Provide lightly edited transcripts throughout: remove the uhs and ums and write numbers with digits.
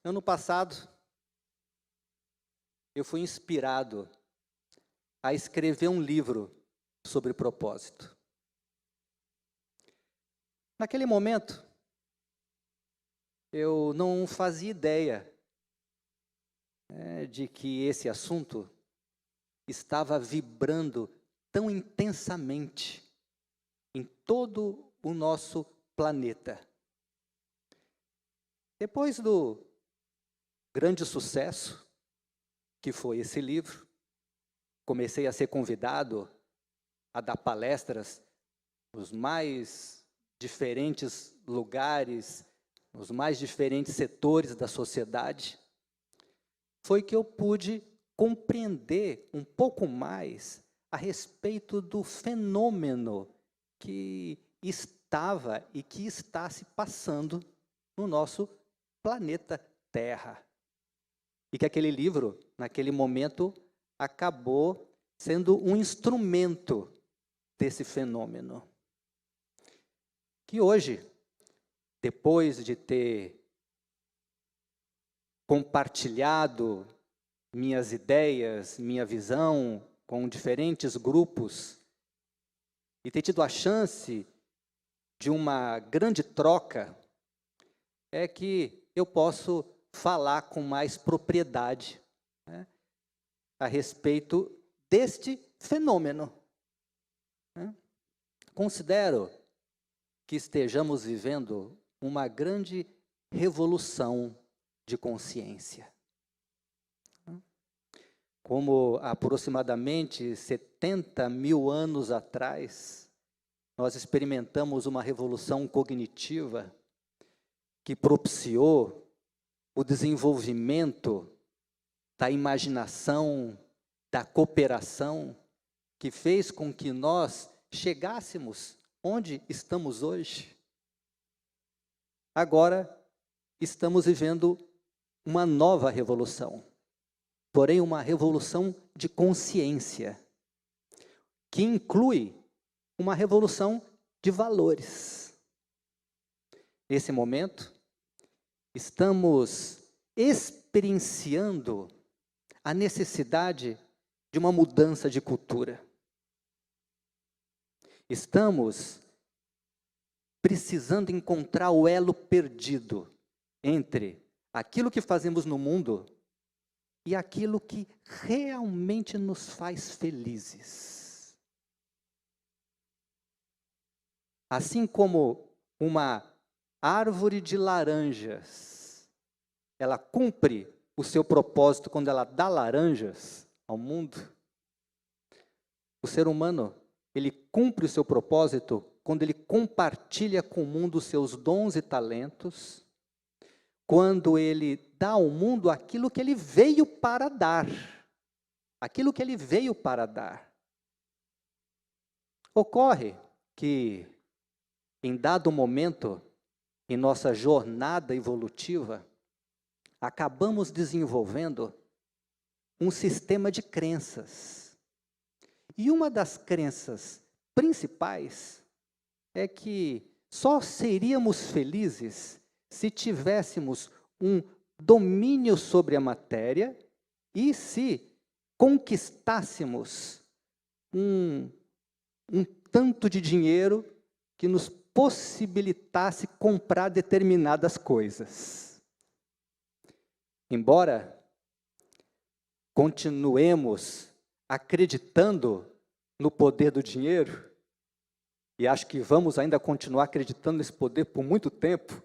Ano passado, eu fui inspirado a escrever um livro sobre propósito. Naquele momento, eu não fazia ideia de que esse assunto estava vibrando tão intensamente em todo o nosso planeta. Depois do grande sucesso que foi esse livro, comecei a ser convidado a dar palestras nos mais diferentes lugares, nos mais diferentes setores da sociedade. Foi que eu pude compreender um pouco mais a respeito do fenômeno que estava e que está se passando no nosso planeta Terra. E que aquele livro, naquele momento, acabou sendo um instrumento desse fenômeno. Que hoje, depois de ter compartilhado minhas ideias, minha visão com diferentes grupos, e ter tido a chance de uma grande troca, é que eu posso falar com mais propriedade a respeito deste fenômeno. Considero que estejamos vivendo uma grande revolução de consciência. Como aproximadamente 70 mil anos atrás, nós experimentamos uma revolução cognitiva que propiciou o desenvolvimento da imaginação, da cooperação, que fez com que nós chegássemos onde estamos hoje. Agora, estamos vivendo uma nova revolução, porém uma revolução de consciência, que inclui uma revolução de valores. Nesse momento, estamos experienciando a necessidade de uma mudança de cultura. Estamos precisando encontrar o elo perdido entre aquilo que fazemos no mundo e aquilo que realmente nos faz felizes. Assim como uma árvore de laranjas, ela cumpre o seu propósito quando ela dá laranjas ao mundo, o ser humano, ele cumpre o seu propósito quando ele compartilha com o mundo os seus dons e talentos, quando ele dá ao mundo aquilo que ele veio para dar. Aquilo que ele veio para dar. Ocorre que, em dado momento, em nossa jornada evolutiva, acabamos desenvolvendo um sistema de crenças. E uma das crenças principais é que só seríamos felizes se tivéssemos um domínio sobre a matéria e se conquistássemos um tanto de dinheiro que nos possibilitasse comprar determinadas coisas. Embora continuemos acreditando no poder do dinheiro, e acho que vamos ainda continuar acreditando nesse poder por muito tempo,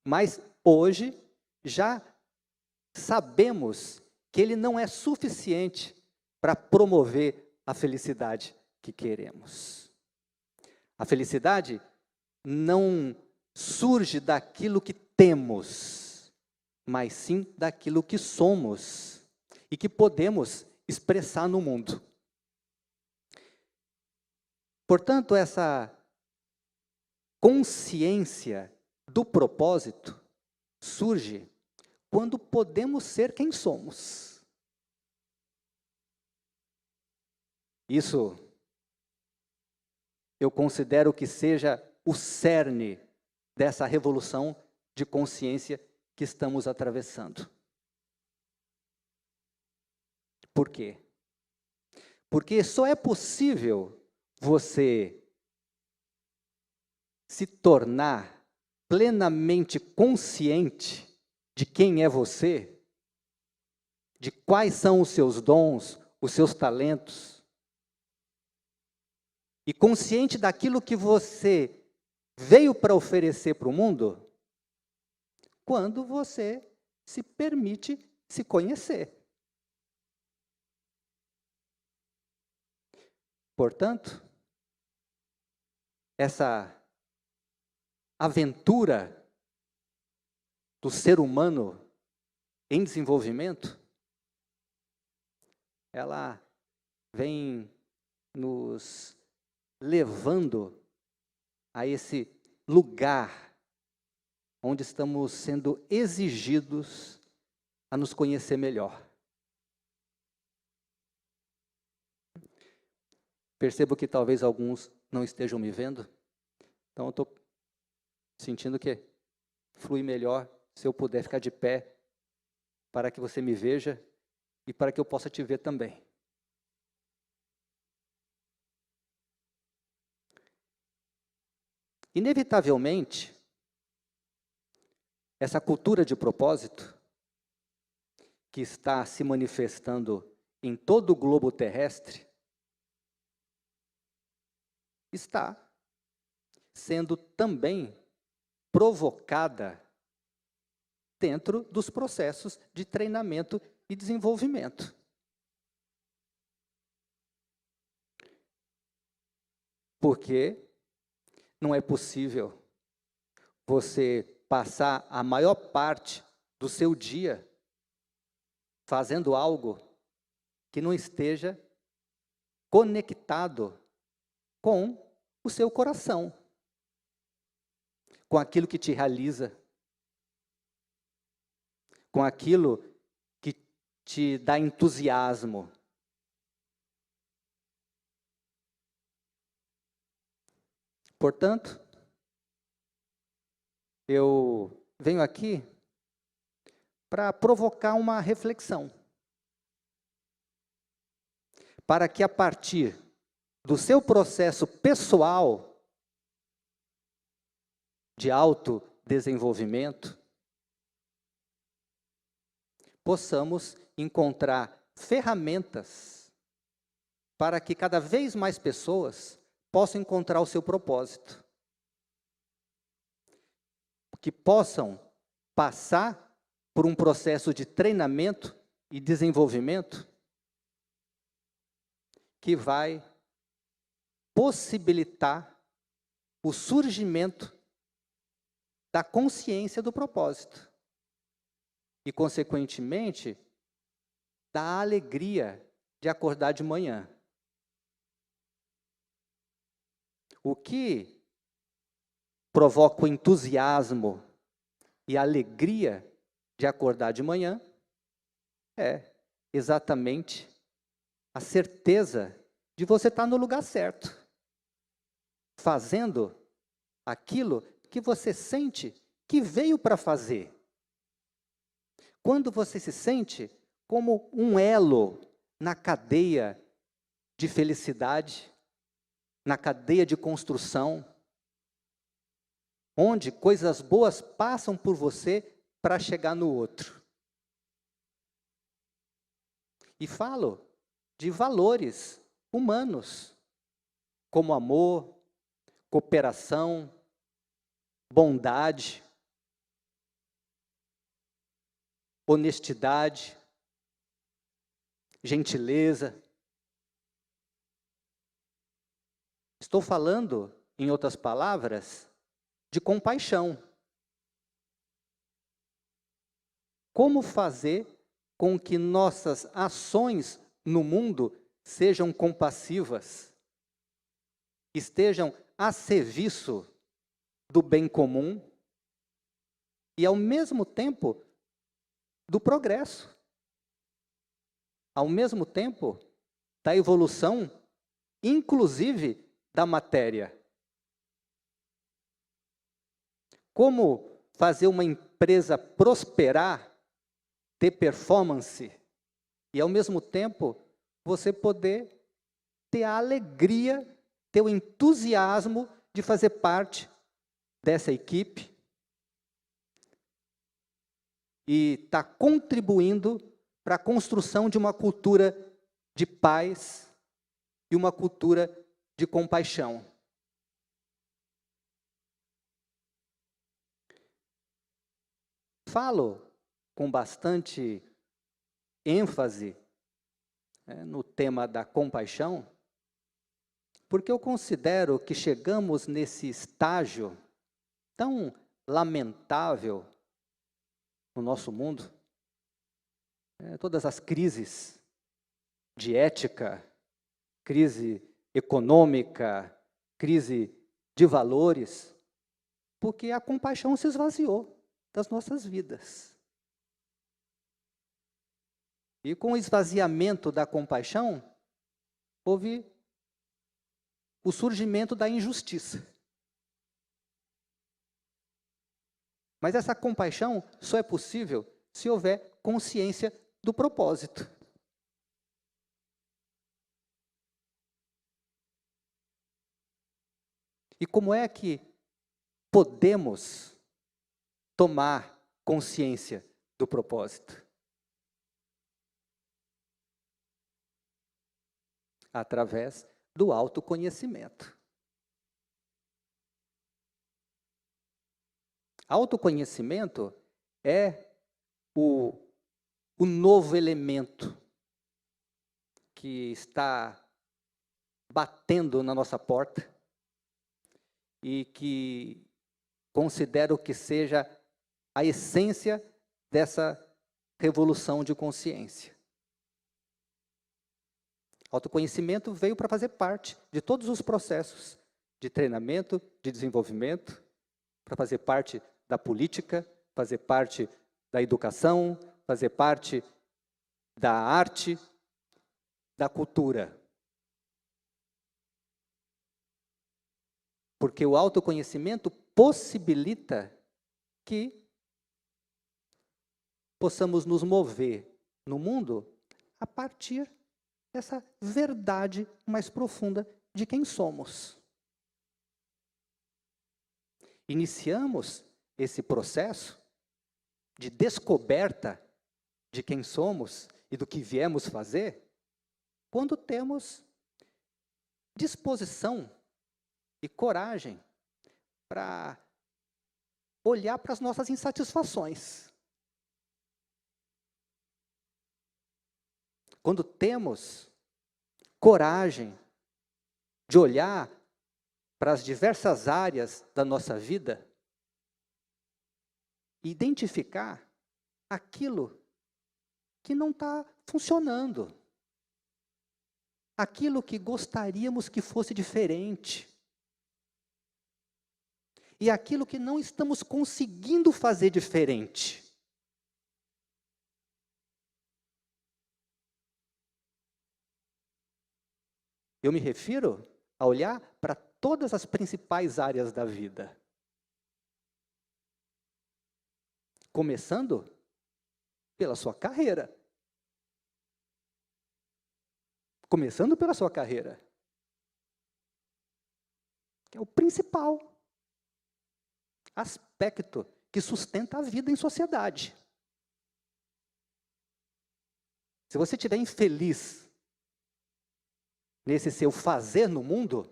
mas hoje já sabemos que ele não é suficiente para promover a felicidade que queremos. A felicidade não surge daquilo que temos, mas sim daquilo que somos e que podemos expressar no mundo. Portanto, essa consciência do propósito surge quando podemos ser quem somos. Isso eu considero que seja o cerne dessa revolução de consciência que que estamos atravessando. Por quê? Porque só é possível você se tornar plenamente consciente de quem é você, de quais são os seus dons, os seus talentos, e consciente daquilo que você veio para oferecer para o mundo, quando você se permite se conhecer. Portanto, essa aventura do ser humano em desenvolvimento, ela vem nos levando a esse lugar onde estamos sendo exigidos a nos conhecer melhor. Percebo que talvez alguns não estejam me vendo, então eu estou sentindo que flui melhor se eu puder ficar de pé para que você me veja e para que eu possa te ver também. Inevitavelmente, essa cultura de propósito, que está se manifestando em todo o globo terrestre, está sendo também provocada dentro dos processos de treinamento e desenvolvimento. Porque não é possível você passar a maior parte do seu dia fazendo algo que não esteja conectado com o seu coração, com aquilo que te realiza, com aquilo que te dá entusiasmo. Portanto, eu venho aqui para provocar uma reflexão, para que a partir do seu processo pessoal de autodesenvolvimento, possamos encontrar ferramentas para que cada vez mais pessoas possam encontrar o seu propósito. Que possam passar por um processo de treinamento e desenvolvimento que vai possibilitar o surgimento da consciência do propósito e, consequentemente, da alegria de acordar de manhã. O que provoca o entusiasmo e a alegria de acordar de manhã é exatamente a certeza de você estar no lugar certo, fazendo aquilo que você sente que veio para fazer. Quando você se sente como um elo na cadeia de felicidade, na cadeia de construção, onde coisas boas passam por você para chegar no outro. E falo de valores humanos, como amor, cooperação, bondade, honestidade, gentileza. Estou falando, em outras palavras, de compaixão. Como fazer com que nossas ações no mundo sejam compassivas, estejam a serviço do bem comum e, ao mesmo tempo, do progresso, ao mesmo tempo, da evolução, inclusive da matéria. Como fazer uma empresa empresa prosperar, ter performance, e ao mesmo tempo você poder ter a alegria, ter o entusiasmo de fazer parte dessa equipe e estar contribuindo para a construção de uma cultura de paz e uma cultura de compaixão. Falo com bastante ênfase no tema da compaixão, porque eu considero que chegamos nesse estágio tão lamentável no nosso mundo, todas as crises de ética, crise econômica, crise de valores, porque a compaixão se esvaziou das nossas vidas. E com o esvaziamento da compaixão, houve o surgimento da injustiça. Mas essa compaixão só é possível se houver consciência do propósito. E como é que podemos tomar consciência do propósito? Através do autoconhecimento. Autoconhecimento é o novo elemento que está batendo na nossa porta e que considero que seja a essência dessa revolução de consciência. Autoconhecimento veio para fazer parte de todos os processos de treinamento, de desenvolvimento, para fazer parte da política, fazer parte da educação, fazer parte da arte, da cultura. Porque o autoconhecimento possibilita que possamos nos mover no mundo a partir dessa verdade mais profunda de quem somos. Iniciamos esse processo de descoberta de quem somos e do que viemos fazer quando temos disposição e coragem para olhar para as nossas insatisfações. Quando temos coragem de olhar para as diversas áreas da nossa vida e identificar aquilo que não está funcionando, aquilo que gostaríamos que fosse diferente, e aquilo que não estamos conseguindo fazer diferente. Eu me refiro a olhar para todas as principais áreas da vida. Começando pela sua carreira. Começando pela sua carreira. Que é o principal aspecto que sustenta a vida em sociedade. Se você estiver infeliz nesse seu fazer no mundo,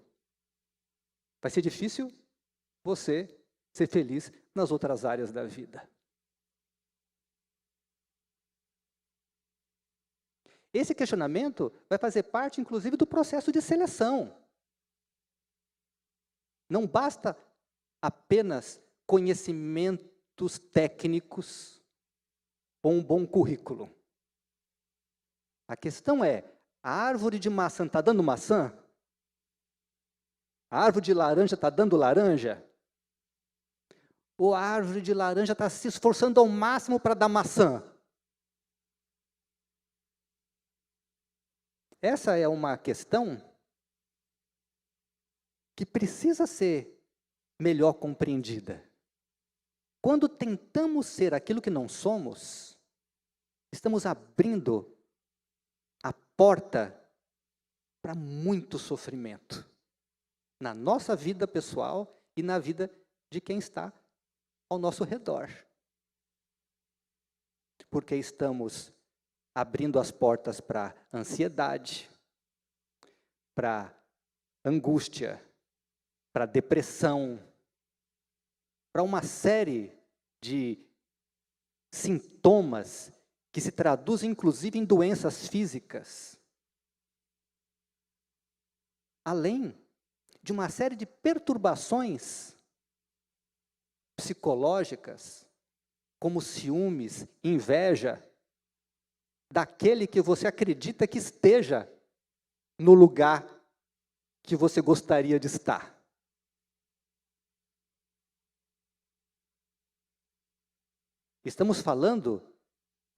vai ser difícil você ser feliz nas outras áreas da vida. Esse questionamento vai fazer parte, inclusive, do processo de seleção. Não basta apenas conhecimentos técnicos ou um bom currículo. A questão é, a árvore de maçã está dando maçã? A árvore de laranja está dando laranja? Ou a árvore de laranja está se esforçando ao máximo para dar maçã? Essa é uma questão que precisa ser melhor compreendida. Quando tentamos ser aquilo que não somos, estamos abrindo a porta para muito sofrimento na nossa vida pessoal e na vida de quem está ao nosso redor. Porque estamos abrindo as portas para ansiedade, para angústia, para depressão, para uma série de sintomas que se traduzem inclusive em doenças físicas. Além de uma série de perturbações psicológicas, como ciúmes, inveja, daquele que você acredita que esteja no lugar que você gostaria de estar. Estamos falando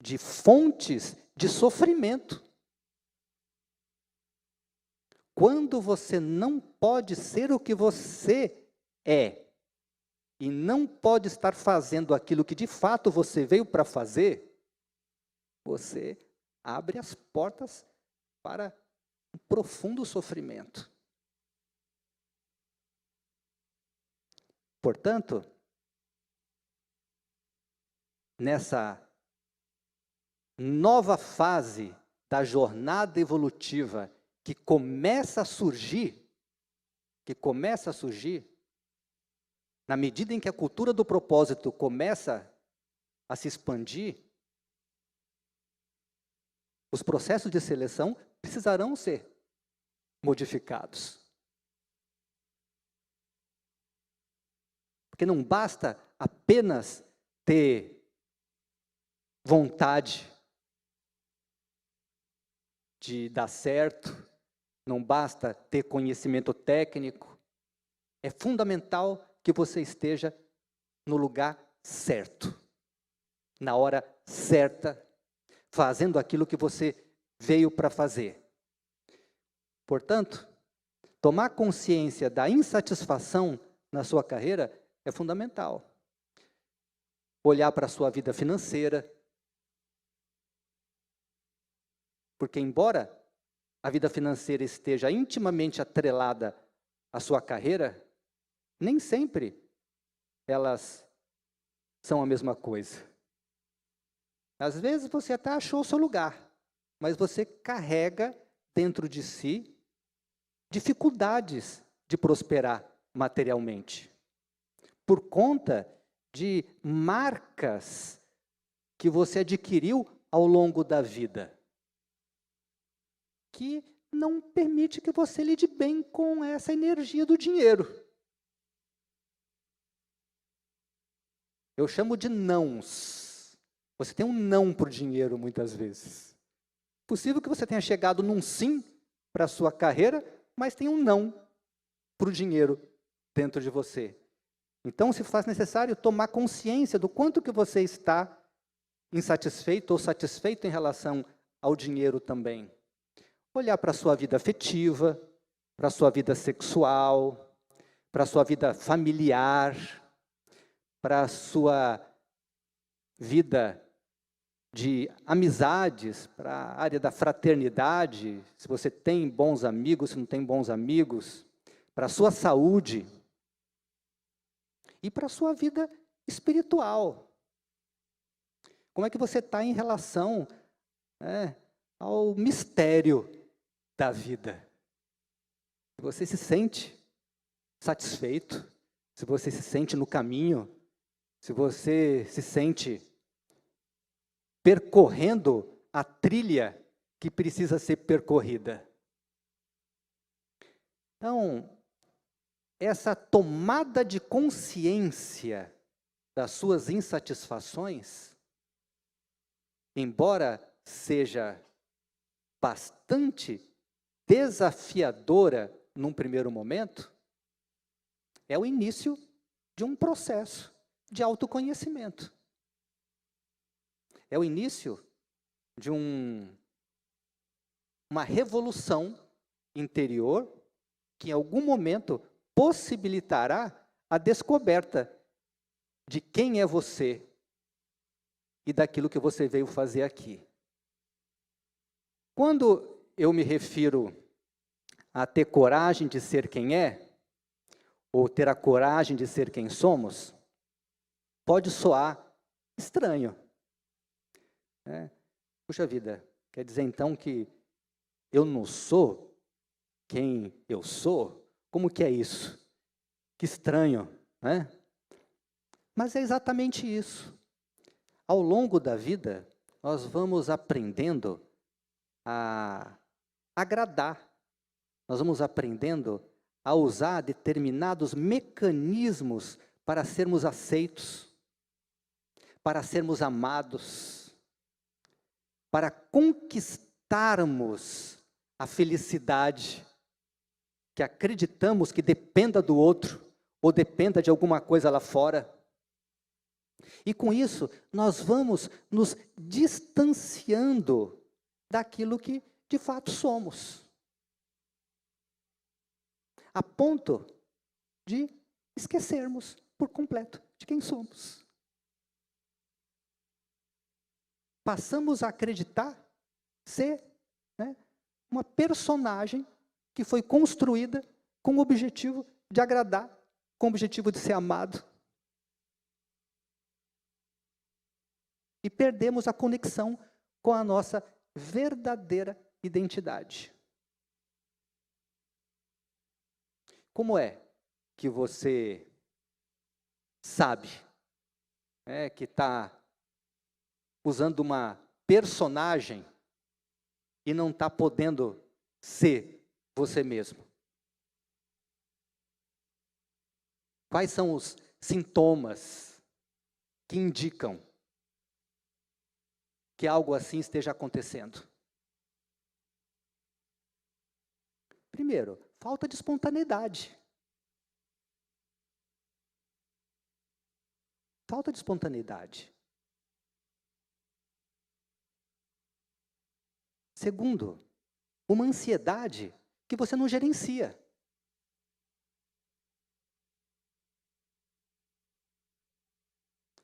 de fontes de sofrimento. Quando você não pode ser o que você é, e não pode estar fazendo aquilo que de fato você veio para fazer, você abre as portas para um profundo sofrimento. Portanto, nessa nova fase da jornada evolutiva que começa a surgir, na medida em que a cultura do propósito começa a se expandir, os processos de seleção precisarão ser modificados. Porque não basta apenas ter vontade de dar certo, não basta ter conhecimento técnico. É fundamental que você esteja no lugar certo, na hora certa, fazendo aquilo que você veio para fazer. Portanto, tomar consciência da insatisfação na sua carreira é fundamental. Olhar para a sua vida financeira, porque embora a vida financeira esteja intimamente atrelada à sua carreira, nem sempre elas são a mesma coisa. Às vezes você até achou o seu lugar, mas você carrega dentro de si dificuldades de prosperar materialmente, por conta de marcas que você adquiriu ao longo da vida, que não permite que você lide bem com essa energia do dinheiro. Eu chamo de nãos. Você tem um não para o dinheiro muitas vezes. Possível que você tenha chegado num sim para a sua carreira, mas tem um não para o dinheiro dentro de você. Então, se faz necessário tomar consciência do quanto que você está insatisfeito ou satisfeito em relação ao dinheiro também. Olhar para a sua vida afetiva, para a sua vida sexual, para a sua vida familiar, para a sua vida de amizades, para a área da fraternidade, se você tem bons amigos, se não tem bons amigos, para a sua saúde e para a sua vida espiritual. Como é que você está em relação ao mistério da vida? Se você se sente satisfeito, se você se sente no caminho, se você se sente percorrendo a trilha que precisa ser percorrida. Então, essa tomada de consciência das suas insatisfações, embora seja bastante desafiadora num primeiro momento, é o início de um processo de autoconhecimento. É o início de uma revolução interior que em algum momento possibilitará a descoberta de quem é você e daquilo que você veio fazer aqui. Quando eu me refiro a ter coragem de ser quem é, ou ter a coragem de ser quem somos, pode soar estranho. Puxa vida, quer dizer então que eu não sou quem eu sou? Como que é isso? Que estranho, né? Mas é exatamente isso. Ao longo da vida, nós vamos aprendendo a agradar. Nós vamos aprendendo a usar determinados mecanismos para sermos aceitos, para sermos amados, para conquistarmos a felicidade que acreditamos que dependa do outro ou dependa de alguma coisa lá fora. E com isso, nós vamos nos distanciando daquilo que de fato somos, a ponto de esquecermos por completo de quem somos. Passamos a acreditar ser, né, uma personagem que foi construída com o objetivo de agradar, com o objetivo de ser amado. E perdemos a conexão com a nossa verdadeira identidade. Como é que você sabe, que está usando uma personagem e não está podendo ser você mesmo? Quais são os sintomas que indicam que algo assim esteja acontecendo? Primeiro, falta de espontaneidade. Falta de espontaneidade. Segundo, uma ansiedade que você não gerencia.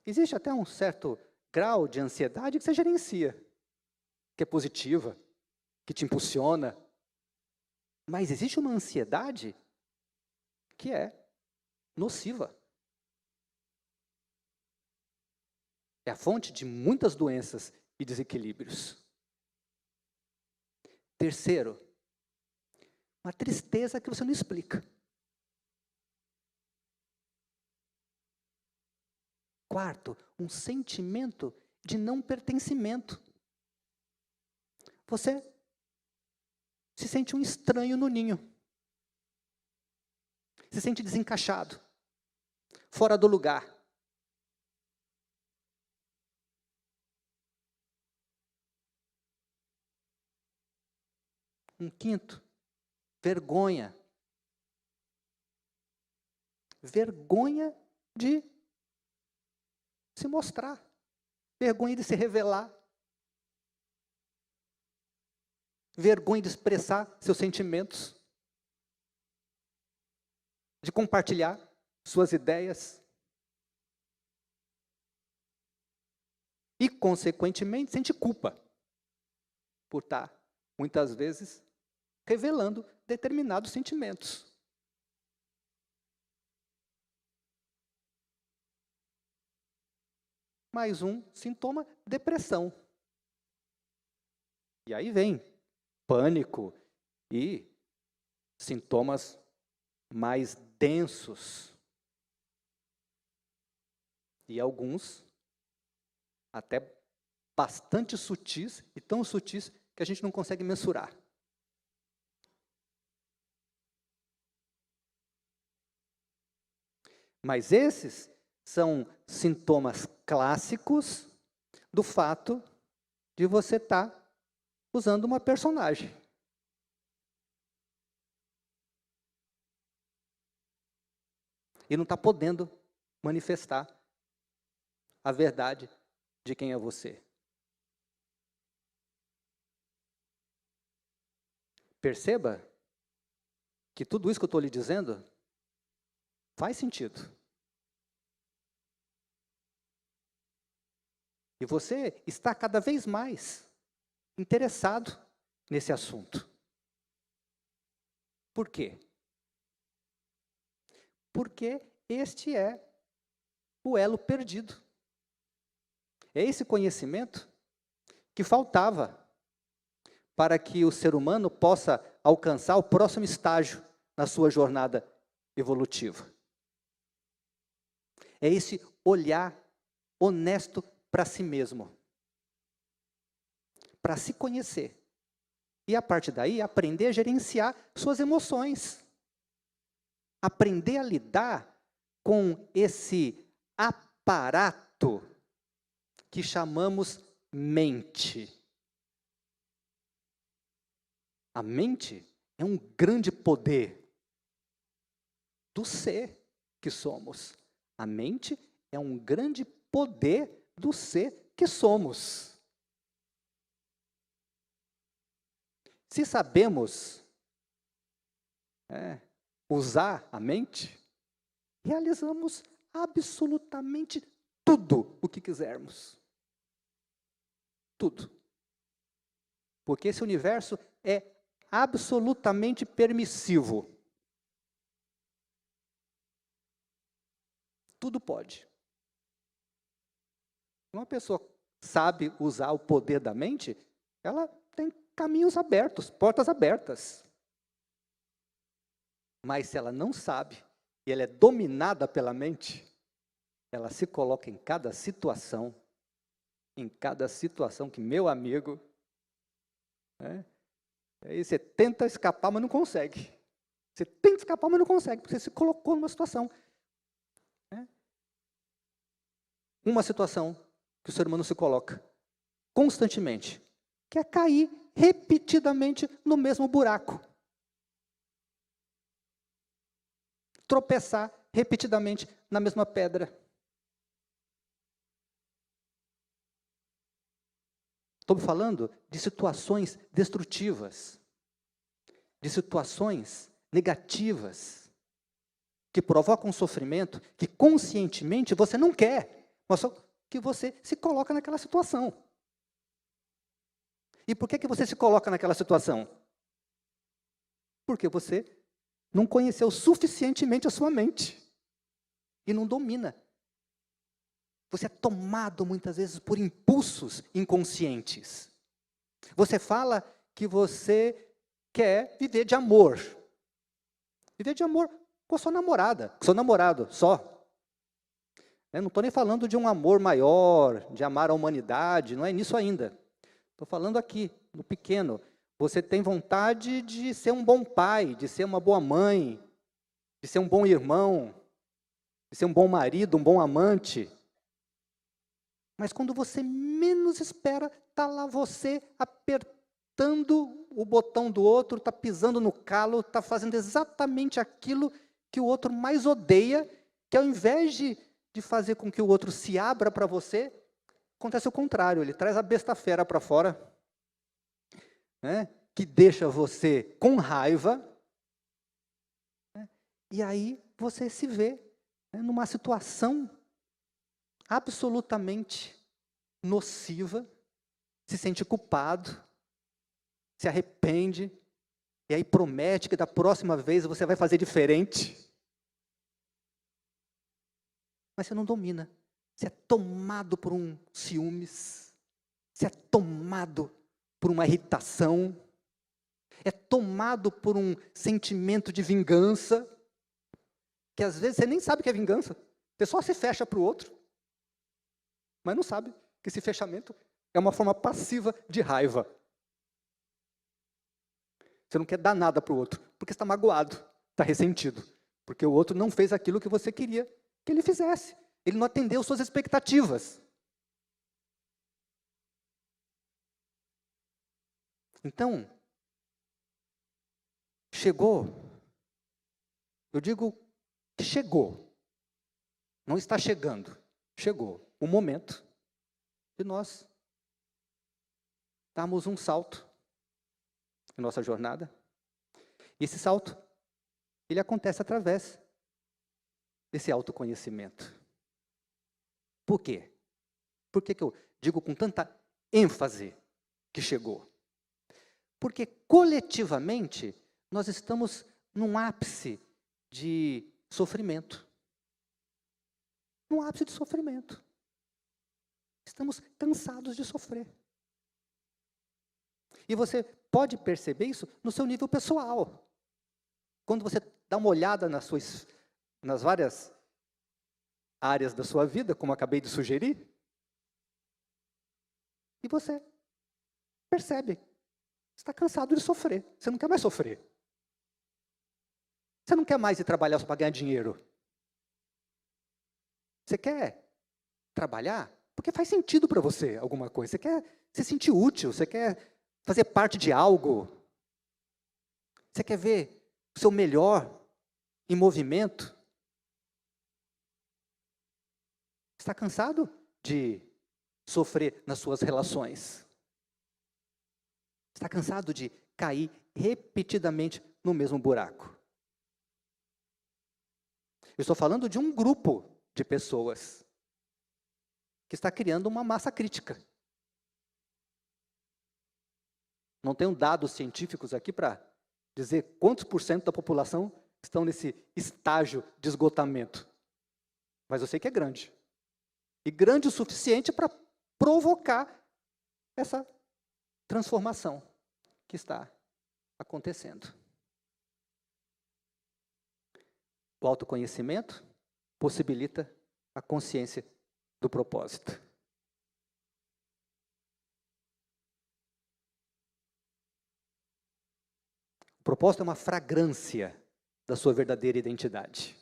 Existe até um certo grau de ansiedade que você gerencia, que é positiva, que te impulsiona. Mas existe uma ansiedade que é nociva. É a fonte de muitas doenças e desequilíbrios. Terceiro, uma tristeza que você não explica. Quarto, um sentimento de não pertencimento. Você se sente um estranho no ninho. Se sente desencaixado, fora do lugar. Um quinto, vergonha. Vergonha de se mostrar. Vergonha de se revelar. Vergonha de expressar seus sentimentos. De compartilhar suas ideias. E, consequentemente, sente culpa por estar, muitas vezes, revelando determinados sentimentos. Mais um sintoma, depressão. E aí vem pânico e sintomas mais densos. E alguns até bastante sutis, e tão sutis que a gente não consegue mensurar. Mas esses são sintomas clássicos do fato de você estar usando uma personagem. E não está podendo manifestar a verdade de quem é você. Perceba que tudo isso que eu estou lhe dizendo faz sentido. E você está cada vez mais interessado nesse assunto. Por quê? Porque este é o elo perdido. É esse conhecimento que faltava para que o ser humano possa alcançar o próximo estágio na sua jornada evolutiva. É esse olhar honesto para si mesmo, para se conhecer. E a partir daí, aprender a gerenciar suas emoções. Aprender a lidar com esse aparato que chamamos mente. A mente é um grande poder do ser que somos. A mente é um grande poder do ser que somos. Se sabemos usar a mente, realizamos absolutamente tudo o que quisermos. Tudo. Porque esse universo é absolutamente permissivo. Tudo pode. Uma pessoa sabe usar o poder da mente, ela tem caminhos abertos, portas abertas. Mas se ela não sabe, e ela é dominada pela mente, ela se coloca em cada situação que, meu amigo, aí você tenta escapar, mas não consegue. Você tenta escapar, mas não consegue, porque você se colocou numa situação. Uma situação que o ser humano se coloca constantemente, que é cair repetidamente no mesmo buraco. Tropeçar repetidamente na mesma pedra. Estou falando de situações destrutivas, de situações negativas, que provocam sofrimento, que conscientemente você não quer, mas só que você se coloca naquela situação. E por que você se coloca naquela situação? Porque você não conheceu suficientemente a sua mente e não domina. Você é tomado muitas vezes por impulsos inconscientes. Você fala que você quer viver de amor. Viver de amor com a sua namorada, com o seu namorado, só. Eu não estou nem falando de um amor maior, de amar a humanidade, não é nisso ainda. Estou falando aqui, no pequeno. Você tem vontade de ser um bom pai, de ser uma boa mãe, de ser um bom irmão, de ser um bom marido, um bom amante. Mas quando você menos espera, está lá você apertando o botão do outro, está pisando no calo, está fazendo exatamente aquilo que o outro mais odeia, que ao invés de fazer com que o outro se abra para você, acontece o contrário, ele traz a besta fera para fora, que deixa você com raiva, e aí você se vê numa situação absolutamente nociva, se sente culpado, se arrepende, e aí promete que da próxima vez você vai fazer diferente. Mas você não domina. Você é tomado por um ciúmes, você é tomado por uma irritação, é tomado por um sentimento de vingança, que às vezes você nem sabe que é vingança, você só se fecha para o outro, mas não sabe que esse fechamento é uma forma passiva de raiva. Você não quer dar nada para o outro, porque está magoado, está ressentido, porque o outro não fez aquilo que você queria que ele fizesse. Ele não atendeu suas expectativas. Então, chegou, eu digo que chegou, não está chegando, chegou o momento de nós darmos um salto em nossa jornada. E esse salto, ele acontece através desse autoconhecimento. Por quê? Por que eu digo com tanta ênfase, que chegou? Porque coletivamente nós estamos num ápice de sofrimento. Num ápice de sofrimento. Estamos cansados de sofrer. E você pode perceber isso no seu nível pessoal. Quando você dá uma olhada nas várias áreas da sua vida, como acabei de sugerir, e você percebe, está cansado de sofrer. Você não quer mais sofrer. Você não quer mais ir trabalhar só para ganhar dinheiro. Você quer trabalhar porque faz sentido para você alguma coisa. Você quer se sentir útil, você quer fazer parte de algo. Você quer ver o seu melhor em movimento. Está cansado de sofrer nas suas relações. Está cansado de cair repetidamente no mesmo buraco. Eu estou falando de um grupo de pessoas que está criando uma massa crítica. Não tenho dados científicos aqui para dizer quantos por cento da população estão nesse estágio de esgotamento. Mas eu sei que é grande. E grande o suficiente para provocar essa transformação que está acontecendo. O autoconhecimento possibilita a consciência do propósito. O propósito é uma fragrância da sua verdadeira identidade.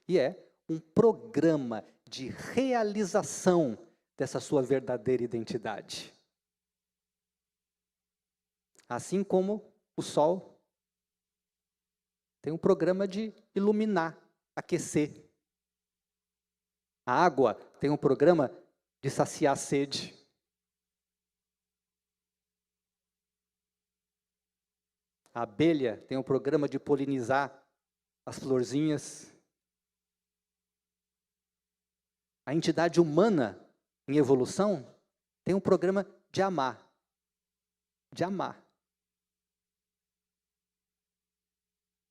E é um programa de realização dessa sua verdadeira identidade. Assim como o sol tem um programa de iluminar, aquecer. A água tem um programa de saciar a sede. A abelha tem um programa de polinizar as florzinhas. A entidade humana em evolução tem um programa de amar. De amar.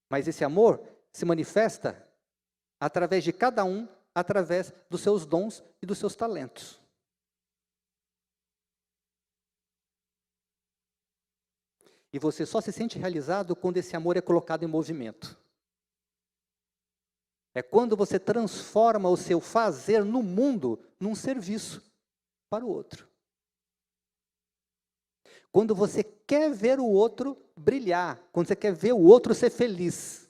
Mas esse amor se manifesta através de cada um, através dos seus dons e dos seus talentos. E você só se sente realizado quando esse amor é colocado em movimento. É quando você transforma o seu fazer no mundo num serviço para o outro. Quando você quer ver o outro brilhar, quando você quer ver o outro ser feliz.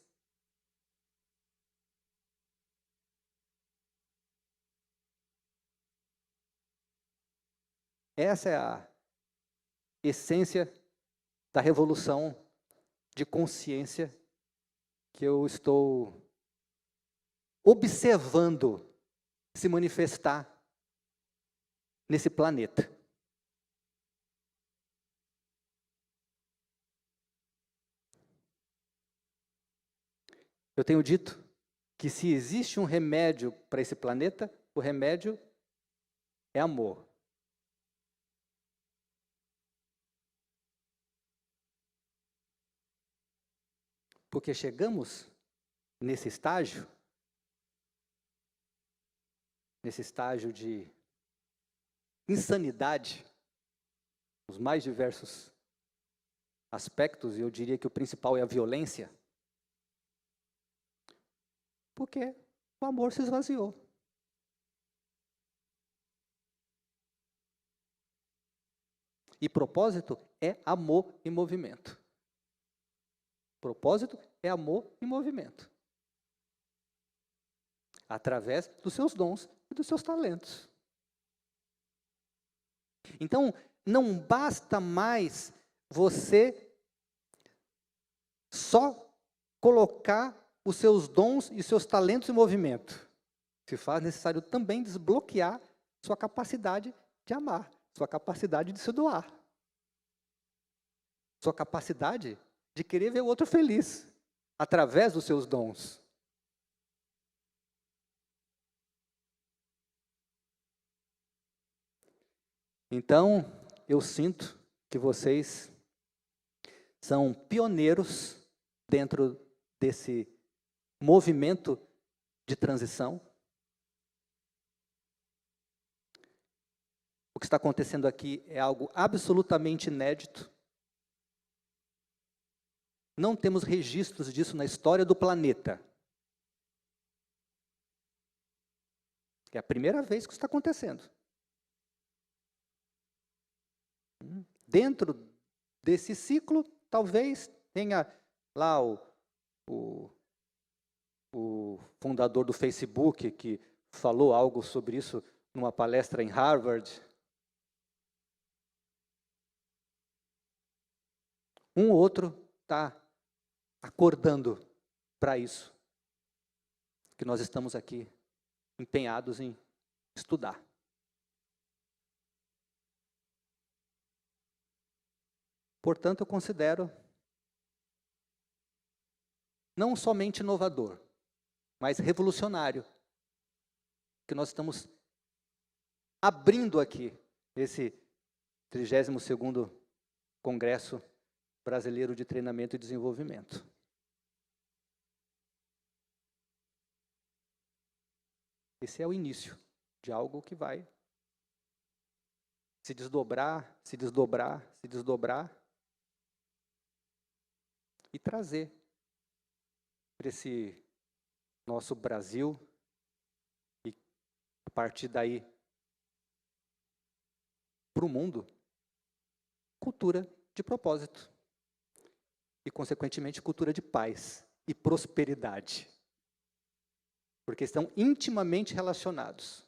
Essa é a essência da revolução de consciência que eu estou observando se manifestar nesse planeta. Eu tenho dito que se existe um remédio para esse planeta, o remédio é amor. Porque chegamos nesse estágio de insanidade, os mais diversos aspectos, e eu diria que o principal é a violência, porque o amor se esvaziou. E propósito é amor em movimento. Propósito é amor em movimento. Através dos seus dons e dos seus talentos. Então, não basta mais você só colocar os seus dons e seus talentos em movimento. Se faz necessário também desbloquear sua capacidade de amar, sua capacidade de se doar. Sua capacidade de querer ver o outro feliz, através dos seus dons. Então, eu sinto que vocês são pioneiros dentro desse movimento de transição. O que está acontecendo aqui é algo absolutamente inédito. Não temos registros disso na história do planeta. É a primeira vez que isso está acontecendo. Dentro desse ciclo, talvez tenha lá o fundador do Facebook, que falou algo sobre isso numa palestra em Harvard. Um ou outro está acordando para isso, que nós estamos aqui empenhados em estudar. Portanto, eu considero não somente inovador, mas revolucionário, que nós estamos abrindo aqui esse 32º Congresso Brasileiro de Treinamento e Desenvolvimento. Esse é o início de algo que vai se desdobrar, se desdobrar, se desdobrar e trazer para esse nosso Brasil e a partir daí para o mundo, cultura de propósito e, consequentemente, cultura de paz e prosperidade, porque estão intimamente relacionados.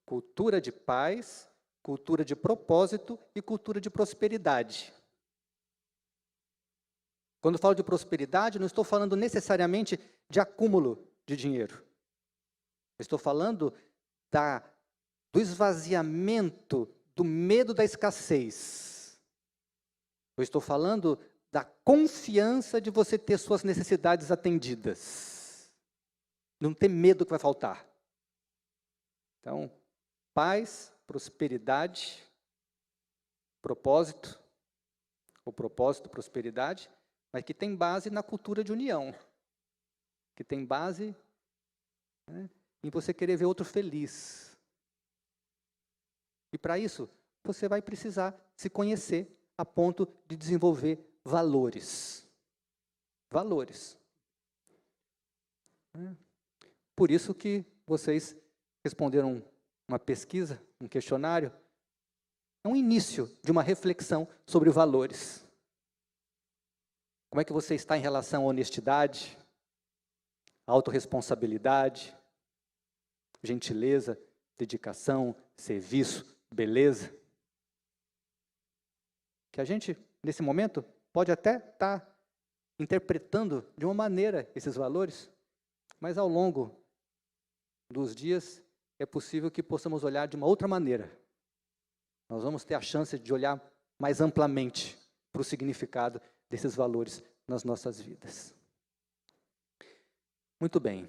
Cultura de paz, cultura de propósito e cultura de prosperidade. Quando falo de prosperidade, não estou falando necessariamente de acúmulo de dinheiro. Estou falando do esvaziamento, do medo da escassez. Eu estou falando da confiança de você ter suas necessidades atendidas. Não ter medo que vai faltar. Então, paz, prosperidade, propósito, prosperidade, mas que tem base na cultura de união, que tem base, né, em você querer ver outro feliz. E para isso, você vai precisar se conhecer a ponto de desenvolver valores. Valores. Por isso que vocês responderam uma pesquisa, um questionário. É um início de uma reflexão sobre valores. Como é que você está em relação à honestidade, autorresponsabilidade, gentileza, dedicação, serviço, beleza? Que a gente, nesse momento, pode até estar interpretando de uma maneira esses valores, mas ao longo dos dias é possível que possamos olhar de uma outra maneira. Nós vamos ter a chance de olhar mais amplamente para o significado desses valores nas nossas vidas. Muito bem,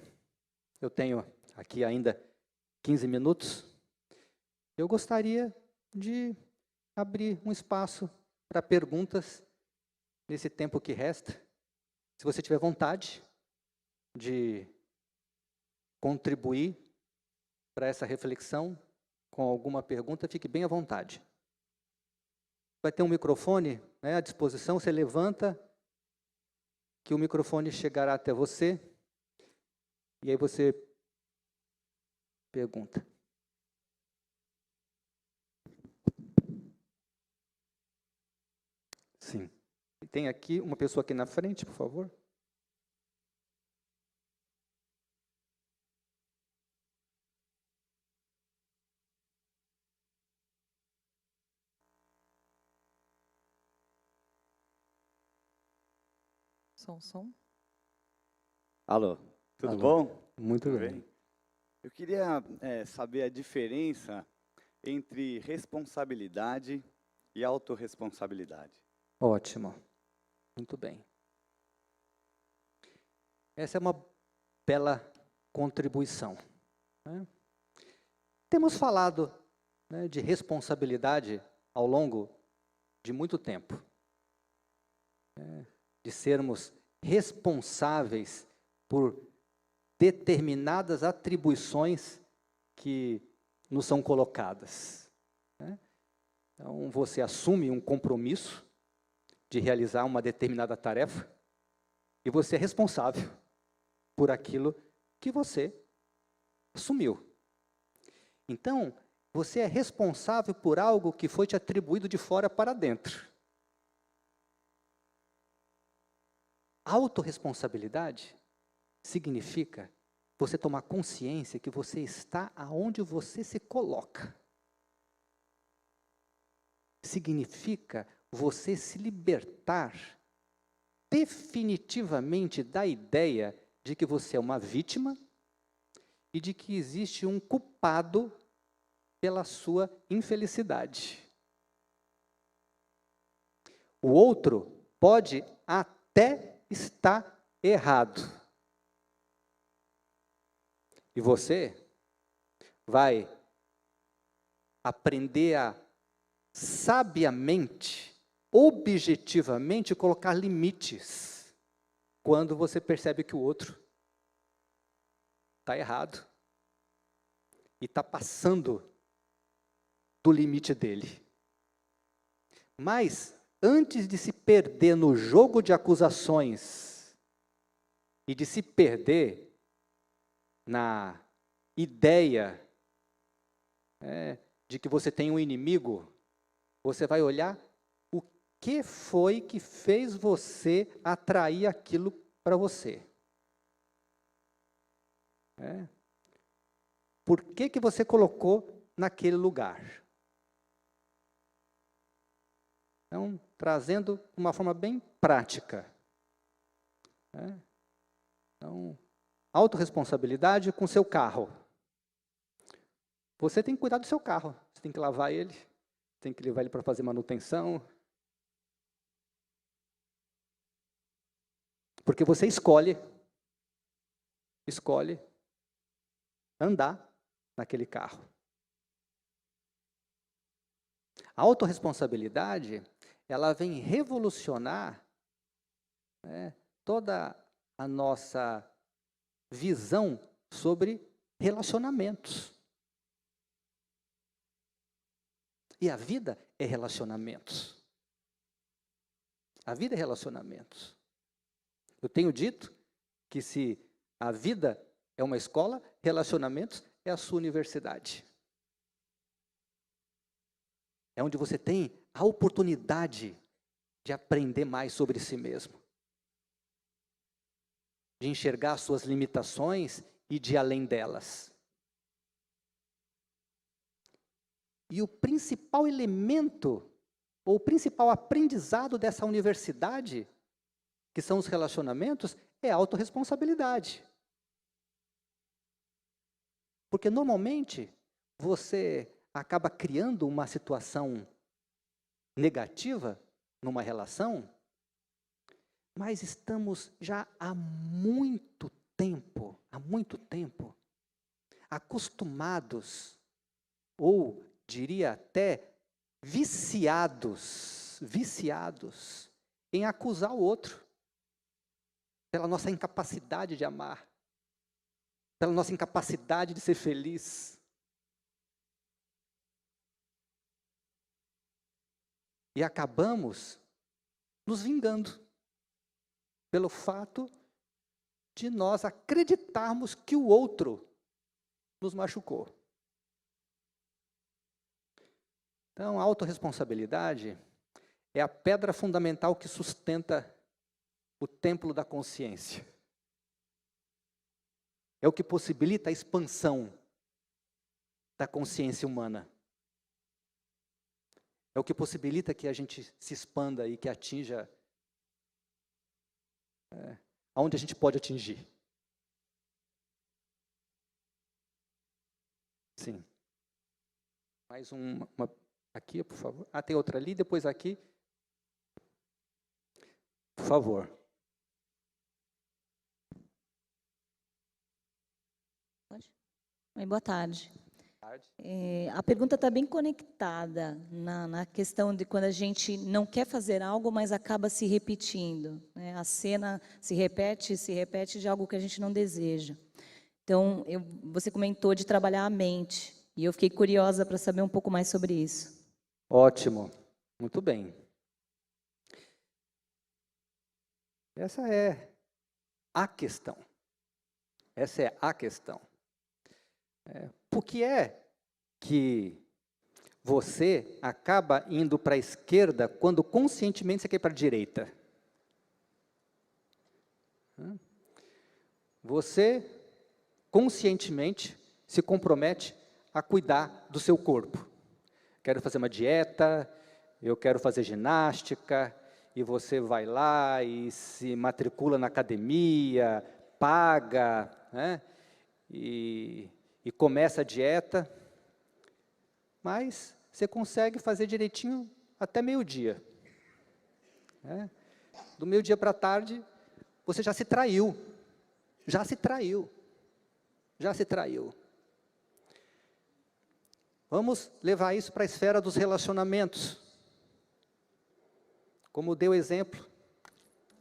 eu tenho aqui ainda 15 minutos. Eu gostaria de abrir um espaço para perguntas nesse tempo que resta. Se você tiver vontade de contribuir para essa reflexão com alguma pergunta, fique bem à vontade. Vai ter um microfone, né, à disposição, você levanta, que o microfone chegará até você, e aí você pergunta. Sim. Tem aqui uma pessoa aqui na frente, por favor. Som. Alô, tudo Alô. bom? Muito Tudo bem. Eu queria saber a diferença entre responsabilidade e autorresponsabilidade. Ótimo. Muito bem. Essa é uma bela contribuição, né? Temos falado né, de responsabilidade ao longo de muito tempo. De sermos responsáveis por determinadas atribuições que nos são colocadas. Então, você assume um compromisso de realizar uma determinada tarefa e você é responsável por aquilo que você assumiu. Então, você é responsável por algo que foi te atribuído de fora para dentro. Autorresponsabilidade significa você tomar consciência que você está aonde você se coloca. Significa você se libertar definitivamente da ideia de que você é uma vítima e de que existe um culpado pela sua infelicidade. O outro pode até estar errado. E você vai aprender a sabiamente, objetivamente, colocar limites quando você percebe que o outro está errado e está passando do limite dele. Mas, antes de se perder no jogo de acusações e de se perder na ideia de que você tem um inimigo, você vai olhar o que foi que fez você atrair aquilo para você. Por que você colocou naquele lugar? Então, trazendo uma forma bem prática. Então, autorresponsabilidade com seu carro. Você tem que cuidar do seu carro. Você tem que lavar ele, tem que levar ele para fazer manutenção. Porque você escolhe andar naquele carro. A autorresponsabilidade, ela vem revolucionar toda a nossa visão sobre relacionamentos. E a vida é relacionamentos. A vida é relacionamentos. Eu tenho dito que se a vida é uma escola, relacionamentos é a sua universidade. É onde você tem a oportunidade de aprender mais sobre si mesmo. De enxergar suas limitações e de ir além delas. E o principal elemento, ou o principal aprendizado dessa universidade, que são os relacionamentos, é a autorresponsabilidade. Porque normalmente você acaba criando uma situação negativa numa relação, mas estamos já há muito tempo, acostumados, ou diria até viciados em acusar o outro pela nossa incapacidade de amar, pela nossa incapacidade de ser feliz. E acabamos nos vingando pelo fato de nós acreditarmos que o outro nos machucou. Então, a autorresponsabilidade é a pedra fundamental que sustenta o templo da consciência. É o que possibilita a expansão da consciência humana. É o que possibilita que a gente se expanda e que atinja aonde a gente pode atingir. Sim. Mais uma aqui, por favor. Ah, tem outra ali, depois aqui. Por favor. Oi, boa tarde. A pergunta está bem conectada na questão de quando a gente não quer fazer algo, mas acaba se repetindo, né? A cena se repete de algo que a gente não deseja. Então, você comentou de trabalhar a mente, e eu fiquei curiosa para saber um pouco mais sobre isso. Ótimo, muito bem. Essa é a questão. Essa é a questão. Por que é que você acaba indo para a esquerda quando conscientemente você quer ir para a direita? Você conscientemente se compromete a cuidar do seu corpo. Quero fazer uma dieta, eu quero fazer ginástica, e você vai lá e se matricula na academia, paga, né? E começa a dieta, mas você consegue fazer direitinho até meio-dia. Né? Do meio-dia para a tarde, você já se traiu. Já se traiu. Já se traiu. Vamos levar isso para a esfera dos relacionamentos. Como deu exemplo,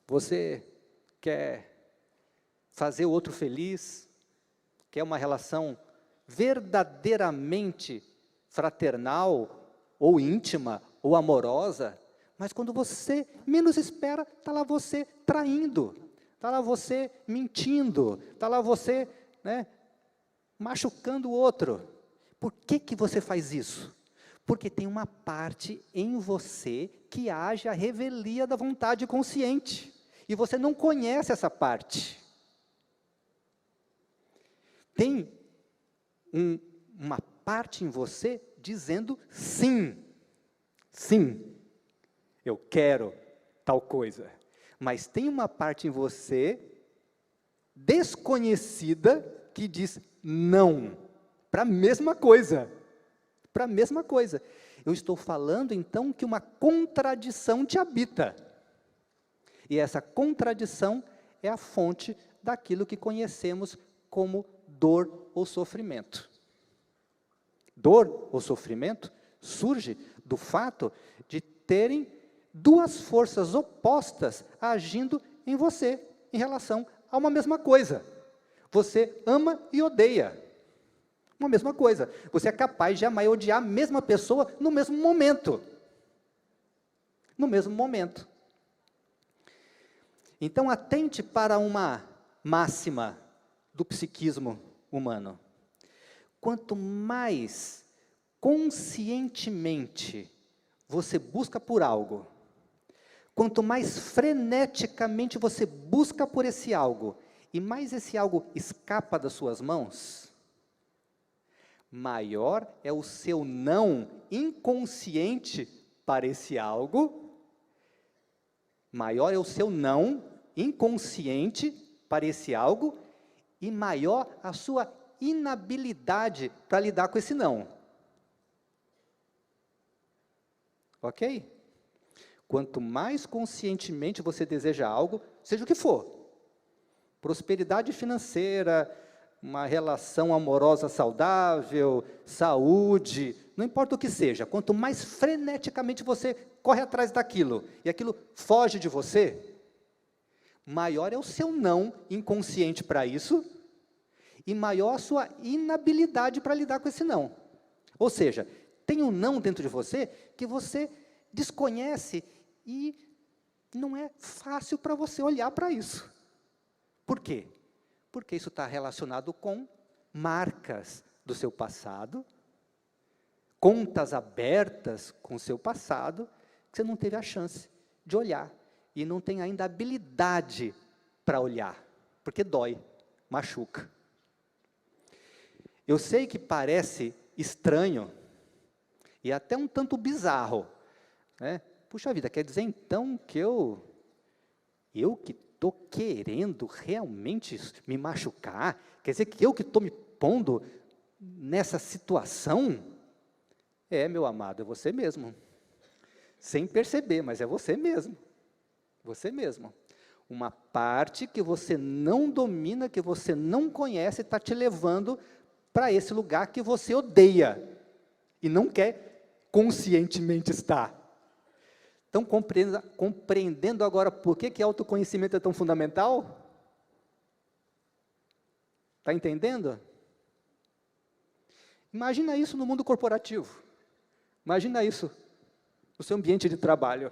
você quer fazer o outro feliz, quer uma relação verdadeiramente fraternal, ou íntima, ou amorosa, mas quando você menos espera, está lá você traindo, está lá você mentindo, está lá você, né, machucando o outro. Por que você faz isso? Porque tem uma parte em você que age à revelia da vontade consciente, e você não conhece essa parte. Tem uma parte em você dizendo sim, sim, eu quero tal coisa. Mas tem uma parte em você desconhecida que diz não, para a mesma coisa. Para a mesma coisa. Eu estou falando, então, que uma contradição te habita. E essa contradição é a fonte daquilo que conhecemos como dor ou sofrimento. Dor ou sofrimento surge do fato de terem duas forças opostas agindo em você, em relação a uma mesma coisa. Você ama e odeia. Uma mesma coisa. Você é capaz de amar e odiar a mesma pessoa no mesmo momento. No mesmo momento. Então, atente para uma máxima do psiquismo humano. Quanto mais conscientemente você busca por algo, quanto mais freneticamente você busca por esse algo, e mais esse algo escapa das suas mãos, maior é o seu não inconsciente para esse algo, maior é o seu não inconsciente para esse algo, e maior a sua inabilidade para lidar com esse não. Ok? Quanto mais conscientemente você deseja algo, seja o que for, prosperidade financeira, uma relação amorosa saudável, saúde, não importa o que seja, quanto mais freneticamente você corre atrás daquilo, e aquilo foge de você, maior é o seu não inconsciente para isso, e maior a sua inabilidade para lidar com esse não. Ou seja, tem um não dentro de você que você desconhece e não é fácil para você olhar para isso. Por quê? Porque isso está relacionado com marcas do seu passado, contas abertas com o seu passado, que você não teve a chance de olhar, e não tem ainda habilidade para olhar, porque dói, machuca. Eu sei que parece estranho, e até um tanto bizarro, né? Puxa vida, quer dizer então que eu que estou querendo realmente me machucar? Quer dizer que eu que estou me pondo nessa situação? É, meu amado, é você mesmo. Sem perceber, mas é você mesmo. Você mesmo. Uma parte que você não domina, que você não conhece, está te levando para esse lugar que você odeia e não quer conscientemente estar. Então, compreendendo agora por que autoconhecimento é tão fundamental? Está entendendo? Imagina isso no mundo corporativo. Imagina isso no seu ambiente de trabalho.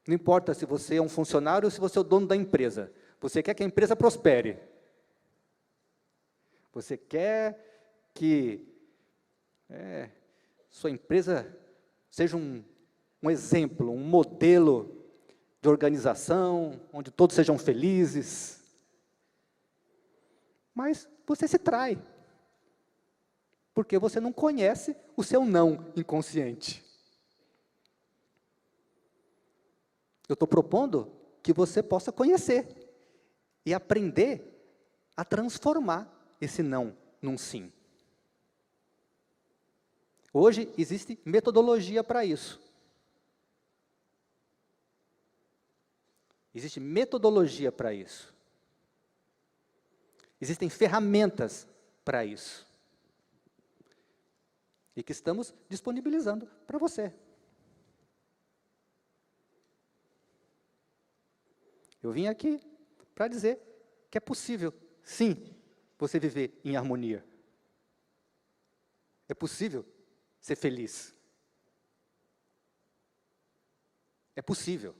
Não importa se você é um funcionário ou se você é o dono da empresa. Você quer que a empresa prospere. Você quer que sua empresa seja um exemplo, um modelo de organização, onde todos sejam felizes. Mas você se trai. Porque você não conhece o seu não inconsciente. Eu estou propondo que você possa conhecer e aprender a transformar esse não num sim. Hoje existe metodologia para isso. Existe metodologia para isso. Existem ferramentas para isso. E que estamos disponibilizando para você. Eu vim aqui para dizer que é possível, sim, você viver em harmonia. É possível ser feliz. É possível.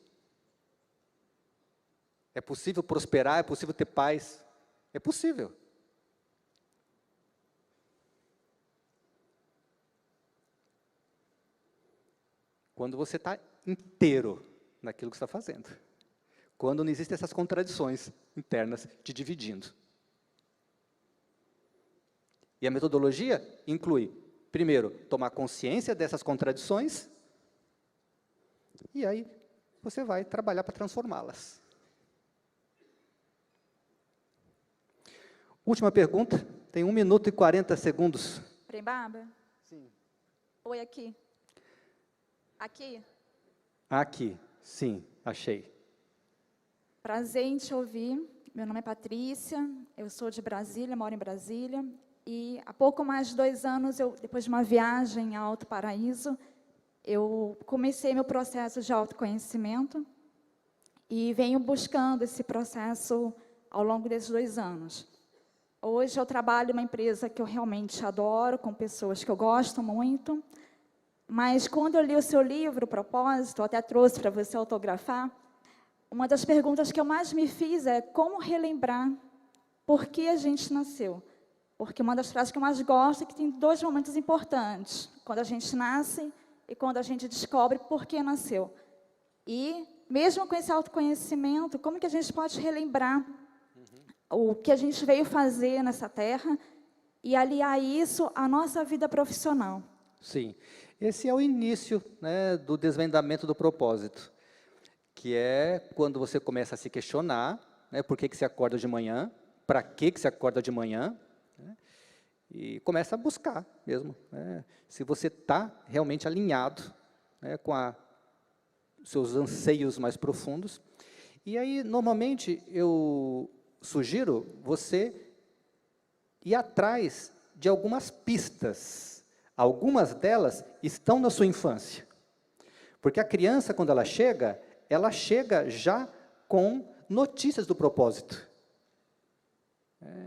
É possível prosperar, é possível ter paz. É possível. Quando você está inteiro naquilo que está fazendo. Quando não existem essas contradições internas te dividindo. E a metodologia inclui, primeiro, tomar consciência dessas contradições, e aí você vai trabalhar para transformá-las. Última pergunta, tem 1 minuto e 40 segundos. Prembaba? Sim. Oi, aqui. Aqui? Aqui, sim, achei. Prazer em te ouvir. Meu nome é Patrícia, eu sou de Brasília, moro em Brasília. E há pouco mais de 2 anos, depois de uma viagem a Alto Paraíso, eu comecei meu processo de autoconhecimento e venho buscando esse processo ao longo desses 2 anos. Hoje eu trabalho em uma empresa que eu realmente adoro, com pessoas que eu gosto muito, mas quando eu li o seu livro, o Propósito, eu até trouxe para você autografar, uma das perguntas que eu mais me fiz é como relembrar por que a gente nasceu. Porque uma das frases que eu mais gosto é que tem 2 momentos importantes, quando a gente nasce e quando a gente descobre por que nasceu. E, mesmo com esse autoconhecimento, como que a gente pode relembrar o que a gente veio fazer nessa terra e aliar isso à nossa vida profissional? Sim, esse é o início, né, do desvendamento do propósito, que é quando você começa a se questionar, né, por que você acorda de manhã, para que você acorda de manhã, né, e começa a buscar mesmo, né, se você está realmente alinhado, né, com seus anseios mais profundos. E aí, normalmente, eu sugiro você ir atrás de algumas pistas. Algumas delas estão na sua infância. Porque a criança, quando ela chega já com notícias do propósito.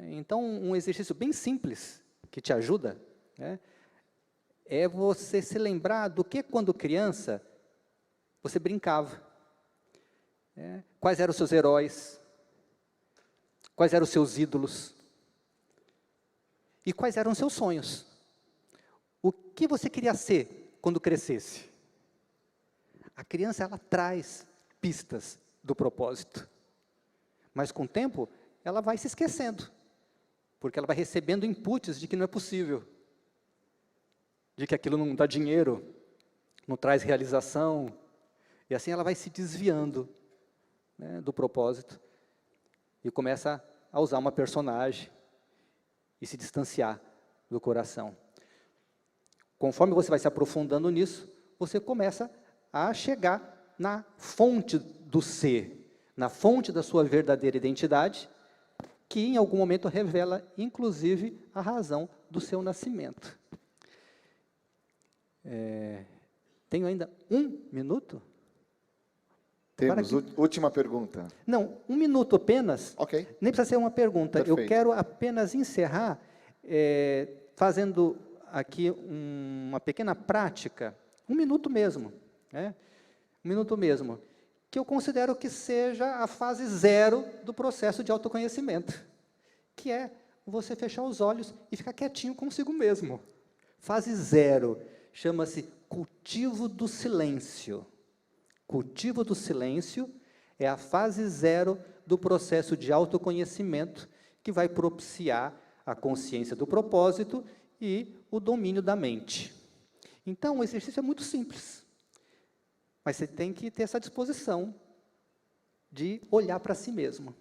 Então, um exercício bem simples, que te ajuda, né, é você se lembrar do que, quando criança, você brincava. Quais eram os seus heróis? Quais eram os seus ídolos? E quais eram os seus sonhos? O que você queria ser quando crescesse? A criança, ela traz pistas do propósito. Mas, com o tempo, ela vai se esquecendo. Porque ela vai recebendo inputs de que não é possível. De que aquilo não dá dinheiro, não traz realização. E assim ela vai se desviando, né, do propósito. E começa a usar uma personagem e se distanciar do coração. Conforme você vai se aprofundando nisso, você começa a chegar na fonte do ser, na fonte da sua verdadeira identidade, que em algum momento revela, inclusive, a razão do seu nascimento. Tenho ainda 1 minuto? Temos, última pergunta. Não, 1 minuto apenas. Ok. Nem precisa ser uma pergunta. Perfeito. Eu quero apenas encerrar fazendo aqui uma pequena prática, 1 minuto mesmo, né? 1 minuto mesmo, que eu considero que seja a fase 0 do processo de autoconhecimento, que é você fechar os olhos e ficar quietinho consigo mesmo. Fase 0, chama-se cultivo do silêncio. Cultivo do silêncio é a fase 0 do processo de autoconhecimento que vai propiciar a consciência do propósito e o domínio da mente. Então, o exercício é muito simples, mas você tem que ter essa disposição de olhar para si mesmo.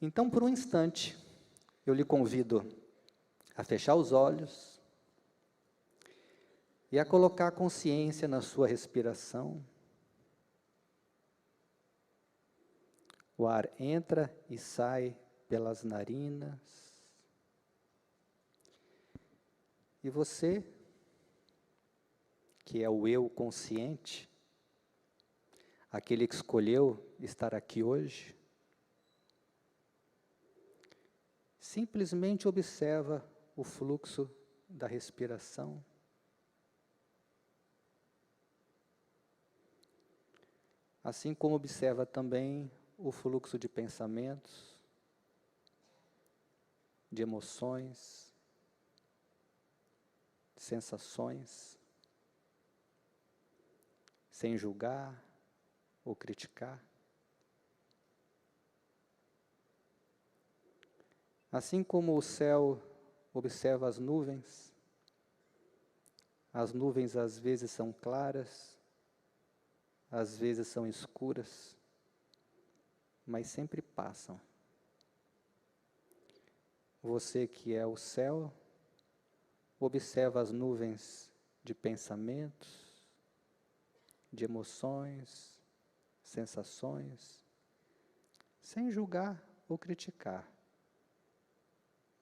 Então, por um instante, eu lhe convido a fechar os olhos e a colocar a consciência na sua respiração. O ar entra e sai pelas narinas. E você, que é o eu consciente, aquele que escolheu estar aqui hoje, simplesmente observa o fluxo da respiração. Assim como observa também o fluxo de pensamentos, de emoções, de sensações, sem julgar ou criticar. Assim como o céu observa as nuvens às vezes são claras, às vezes são escuras, mas sempre passam. Você que é o céu, observa as nuvens de pensamentos, de emoções, sensações, sem julgar ou criticar.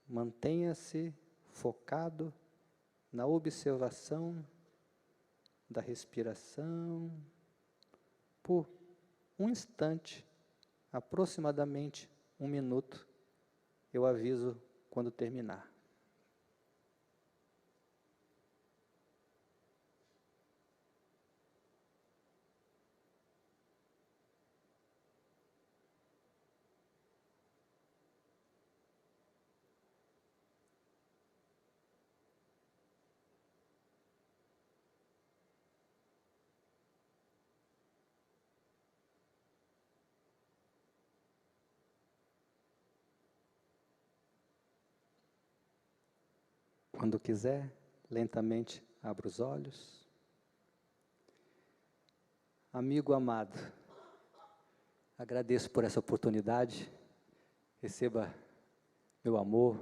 Mantenha-se focado na observação da respiração por um instante, aproximadamente 1 minuto. Eu aviso quando terminar. Quando quiser, lentamente abra os olhos. Amigo amado, agradeço por essa oportunidade. Receba meu amor,